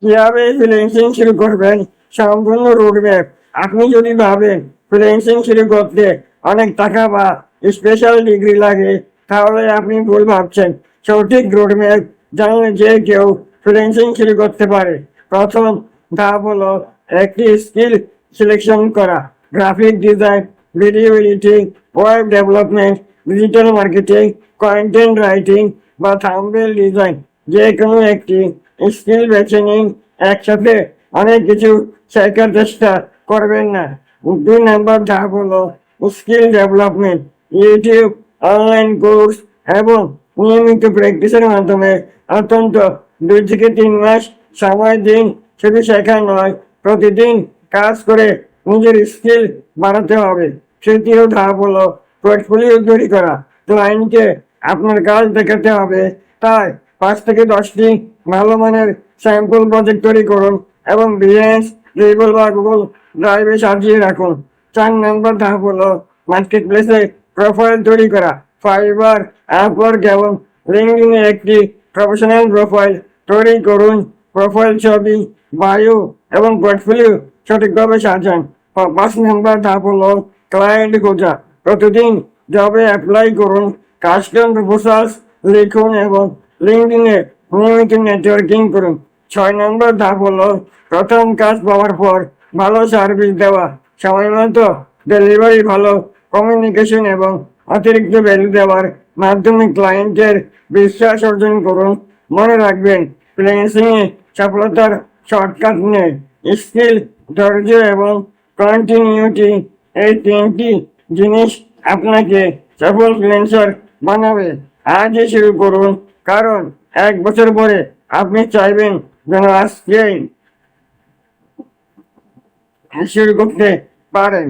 কিভাবে ফ্রিল্যান্সিং শুরু করবেন সম্পূর্ণ রোডম্যাপ। আপনি যদি ভাবেন ফ্রিল্যান্সিং শুরু করতে অনেক টাকা বা স্পেশাল ডিগ্রি লাগে, তাহলে আপনি ভুল ভাবছেন। সঠিক রোডম্যাপ জানলে যে কেউ ফ্রিল্যান্সিং শুরু করতে পারে। প্রথম ধাপ হলো একটি স্কিল সিলেকশন করা। Graphic design, video editing, web development, digital marketing, content writing বা থাম্বনেল ডিজাইন, যে কোনো একটি স্কিল বেছে নিন। একসাথে অনেক কিছু শেখার চেষ্টা করবেন না। 2 নম্বর ধাপ হলো skill development. YouTube, online course এবং নিয়মিত প্র্যাকটিসের মাধ্যমে অত্যন্ত 2 থেকে 3 মাস সময় দিন। শুধু শেখা নয়, প্রতিদিন কাজ করে নিজের স্কিল বাড়াতে হবে। 3য় ধাপ হলো পোর্টফোলিও তৈরি করা। ক্লায়েন্টকে আপনার কাজ দেখাতে হবে, তাই 5 থেকে 10টি ভালো মানের স্যাম্পল প্রজেক্ট তৈরি করুন এবং বিজনেস টেবিল বা গুগল ড্রাইভে সাজিয়ে রাখুন। 4 নম্বর ধাপ হলো মার্কেট প্লেসে প্রোফাইল তৈরি করা। ফাইবার, আপওয়ার্ক এবং লিঙ্কডইনে একটি প্রফেশনাল প্রোফাইল তৈরি করুন। প্রোফাইল ছবি, বায়ো এবং পোর্টফোলিও সঠিকভাবে সাজান। 5 নম্বর ধাপ হলো ক্লায়েন্ট খোঁজা। প্রতিদিন জবে অ্যাপ্লাই করুন, কাস্টম প্রপোজালস লিখুন এবং লিঙ্কডইনে নিয়মিত নেটওয়ার্কিং করুন। 6 নম্বর ধাপ হলো প্রথম কাজ পাওয়ার পর ভালো সার্ভিস দেওয়া। সময় মতো ডেলিভারি, ভালো কমিউনিকেশন এবং অতিরিক্ত ভ্যালু দেওয়ার মাধ্যমে ক্লায়েন্টের বিশ্বাস অর্জন করুন। মনে রাখবেন, ফ্রিল্যান্সিংয়ে সফলতার শর্টকাট নেই। স্কিল, ধৈর্য এবং কন্টিনিউটি, এই 3টি জিনিস আপনাকে সফল ফ্রিল্যান্সার বানাবে। আজই শুরু করুন, কারণ 1 বছর পরে আপনি চাইবেন যেন আজকেই শুরু করতে পারেন।